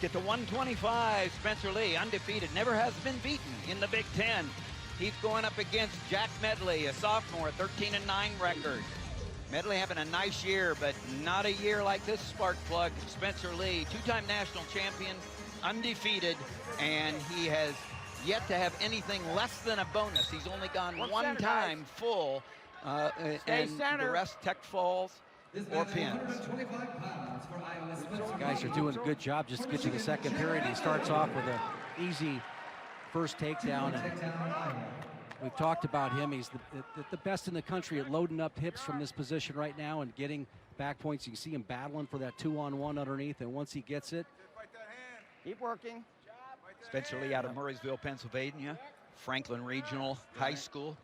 basket to 125. Spencer Lee, undefeated, never has been beaten in the Big Ten. He's going up against Jack Medley, a sophomore, 13-9 record. Medley having a nice year, but not a year like this spark plug. Spencer Lee, two-time national champion, undefeated, and he has yet to have anything less than a bonus. He's only gone one time full, and the rest tech falls or pins. The guys are doing a good job just to get to the second period. He starts off with an easy first takedown. And we've talked about him. He's the best in the country at loading up hips from this position right now and getting back points. You can see him battling for that 2-on-1 underneath, and once he gets it, keep working. Spencer Lee out of Murraysville, Pennsylvania, Franklin Regional High School,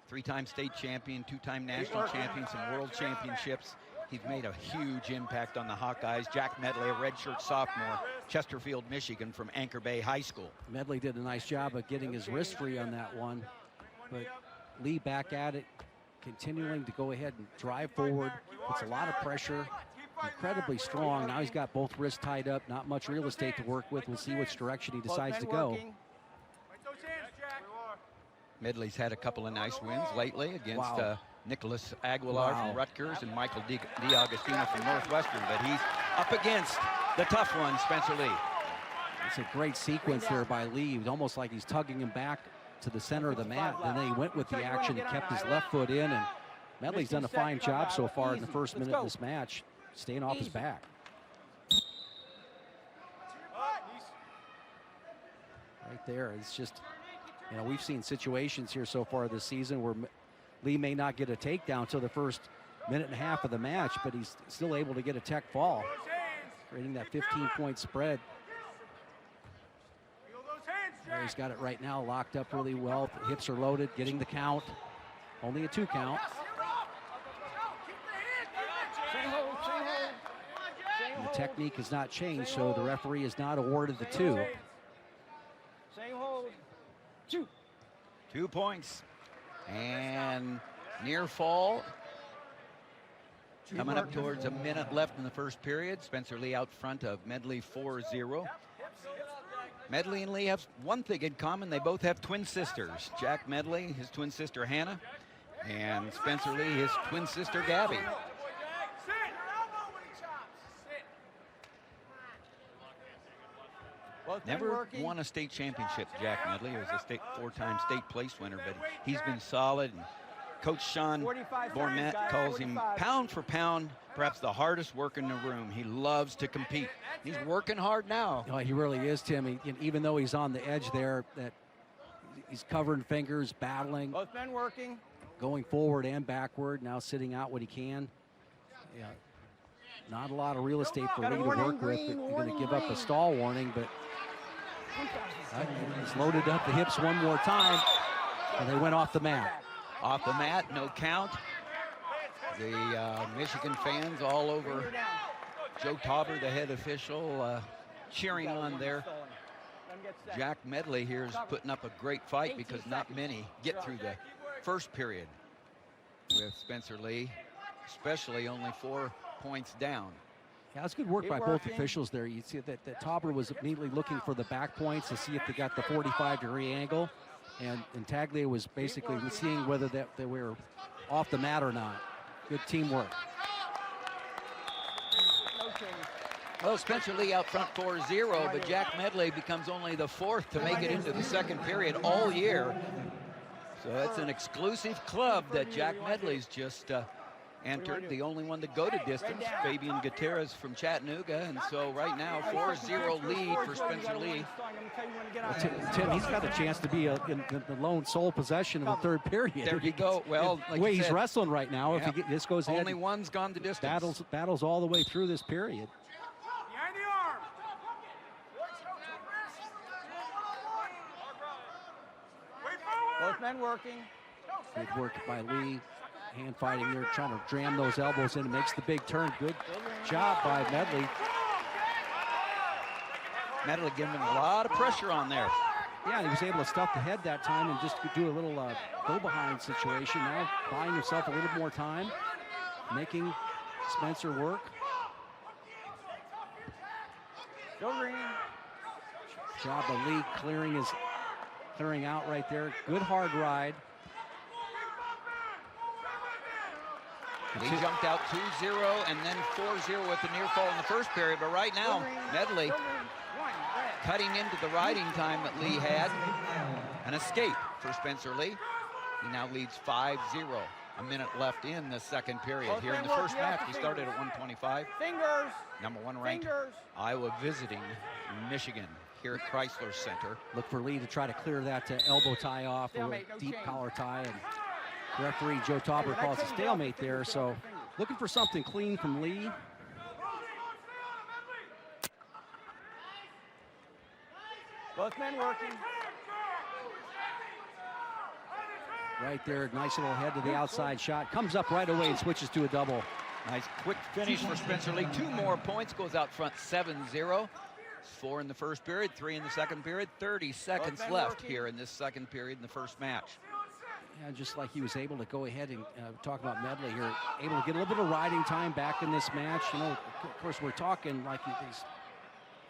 three-time state champion, two-time national champion, some world championships. He's made a huge impact on the Hawkeyes. Jack Medley, a redshirt sophomore, Chesterfield, Michigan, from Anchor Bay High School. Medley did a nice job of getting his wrist free on that one, but Lee back at it, continuing to go ahead and drive forward, puts a lot of pressure, incredibly strong. Now he's got both wrists tied up, not much real estate to work with. We'll see which direction he decides to go. Medley's had a couple of nice wins lately against Nicholas Aguilar from Rutgers and Michael D'Agostino from Northwestern, but he's up against the tough one, Spencer Lee. It's a great sequence there by Lee. It was almost like he's tugging him back to the center of the mat, and then he went with the action. He kept his left foot in, and Medley's done a fine job so far in the first minute of this match, staying off his back. Right there, it's just, you know, we've seen situations here so far this season where Lee may not get a takedown until the first minute and a half of the match, but he's still able to get a tech fall, creating that 15-point spread. There, he's got it right now, locked up really well. The hips are loaded, getting the count. Only a 2 count. And the technique has not changed, so the referee has not awarded the 2. Same hold. 2 points. And near fall. Coming up towards a minute left in the first period. Spencer Lee out front of Medley 4-0. Medley and Lee have one thing in common. They both have twin sisters. Jack Medley, his twin sister Hannah, and Spencer Lee, his twin sister Gabby. Never won a state championship, Jack Medley. He was a four-time state place winner, but he's been solid. And Coach Sean Bormet calls him pound for pound, perhaps the hardest worker in the room. He loves to compete. He's working hard now. Oh, he really is, Tim. Even though he's on the edge there, that he's covering fingers, battling. Both men working. Going forward and backward, now sitting out what he can. Yeah, not a lot of real estate for Lee to work with. You're going to give up a stall warning, but he's loaded up the hips one more time, and they went off the mat. Off the mat, no count. The Michigan fans all over Joe Tauber, the head official, cheering on there. Jack Medley here is putting up a great fight because not many get through the first period with Spencer Lee, especially only 4 points down. Yeah, that's good work by both officials there. You see that Tauber was immediately looking for the back points to see if they got the 45-degree angle. And Taglia was basically seeing whether they were off the mat or not. Good teamwork. Well, Spencer Lee out front 4-0, but Jack Medley becomes only the 4th to make it into the second period all year. So that's an exclusive club that Jack Medley's just entered, the only one to go to distance, Fabian Gutierrez from Chattanooga, and so right now 4-0 lead for Spencer Lee. Well, Tim, he's got a chance to be in the lone sole possession in the third period. There you go. Well, like the way he's wrestling right now, yeah, if this goes ahead, only one's gone the distance. Battles all the way through this period. Behind the arm. Both men working. Good work by Lee. Hand fighting there, trying to jam those elbows in. Makes the big turn. Good job by Medley. Medley giving him a lot of pressure on there. Yeah, he was able to stuff the head that time and just do a little go-behind situation. Now buying himself a little more time, making Spencer work. Go green. Job of Lee clearing out right there. Good hard ride. He jumped out 2-0 and then 4-0 with the near fall in the first period. But right now, Medley cutting into the riding time that Lee had. An escape for Spencer Lee. He now leads 5-0. A minute left in the second period. Here in the first match, he started at 125. Fingers. Number 1 ranked Iowa visiting Michigan here at Chrysler Center. Look for Lee to try to clear that elbow tie off, or a deep collar tie. And referee Joe Tauber calls a stalemate there. So looking for something clean from Lee. Both men working. Right there, nice little head to the outside shot. Comes up right away and switches to a double. Nice quick finish for Spencer Lee. 2 more points, goes out front 7-0. 4 in the first period, 3 in the second period. 30 seconds left here in this second period in the first match. Yeah, just like he was able to go ahead and talk about Medley here, able to get a little bit of riding time back in this match. You know, of course, we're talking like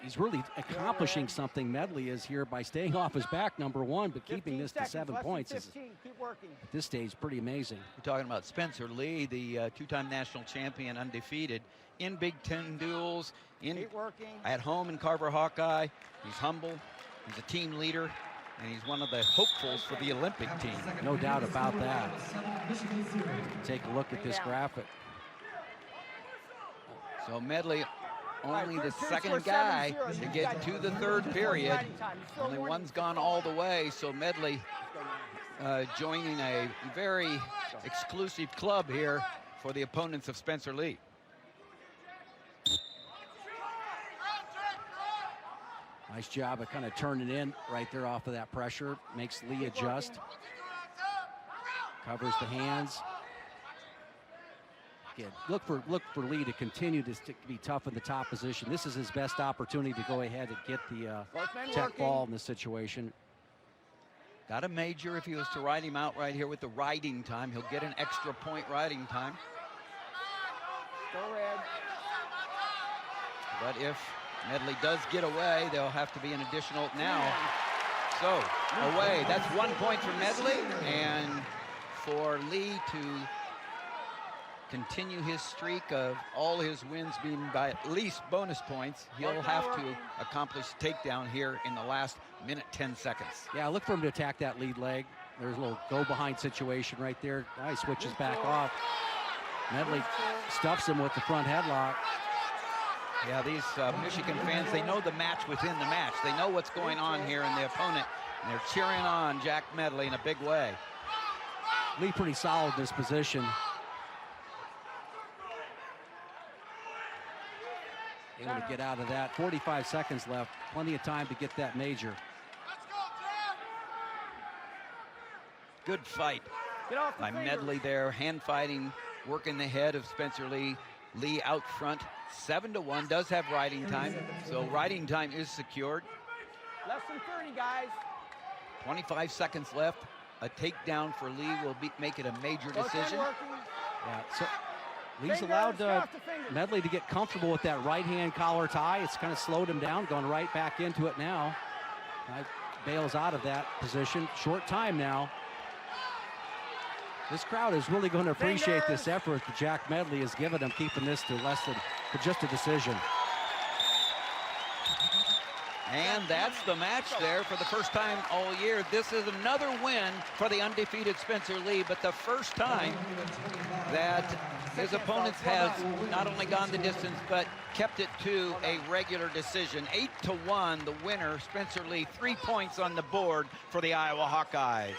he's really accomplishing something. Medley is here by staying off his back, number 1, but keeping this to 7 points is, at this stage, pretty amazing. We're talking about Spencer Lee, the 2-time national champion, undefeated in Big Ten duels, at home in Carver Hawkeye. He's humble, he's a team leader, and he's one of the hopefuls for the Olympic team. No doubt about that. Take a look at this graphic. So Medley, only the second guy to get to the third period. Only one's gone all the way, so Medley joining a very exclusive club here for the opponents of Spencer Lee. Nice job of kind of turning in right there off of that pressure. Makes Lee adjust. Covers the hands. Again, look for Lee to continue to be tough in the top position. This is his best opportunity to go ahead and get the tech ball in this situation. Got a major if he was to ride him out right here with the riding time. He'll get an extra point riding time. Go red. But if Medley does get away, there'll have to be an additional now. So away, that's 1 point for Medley, and for Lee to continue his streak of all his wins being by at least bonus points, he'll have to accomplish takedown here in the last minute 10 seconds. Yeah, look for him to attack that lead leg. There's a little go behind situation right there. He switches back off. Medley stuffs him with the front headlock. Yeah, these Michigan fans, they know the match within the match. They know what's going on here in the opponent, and they're cheering on Jack Medley in a big way. Lee pretty solid in this position. Able to get out of that. 45 seconds left. Plenty of time to get that major. Good fight by Medley there. Hand fighting, working the head of Spencer Lee. Lee out front, 7-1, does have riding time. So riding time is secured. Less than 30, guys. 25 seconds left. A takedown for Lee will make it a major decision. Yeah, so Lee's allowed Medley to get comfortable with that right-hand collar tie. It's kind of slowed him down, going right back into it now. Bails out of that position. Short time now. This crowd is really going to appreciate this effort that Jack Medley has given him, keeping this to less than just a decision. And that's the match there for the first time all year. This is another win for the undefeated Spencer Lee, but the first time that his opponents have not only gone the distance, but kept it to a regular decision. 8-1, the winner, Spencer Lee, 3 points on the board for the Iowa Hawkeyes.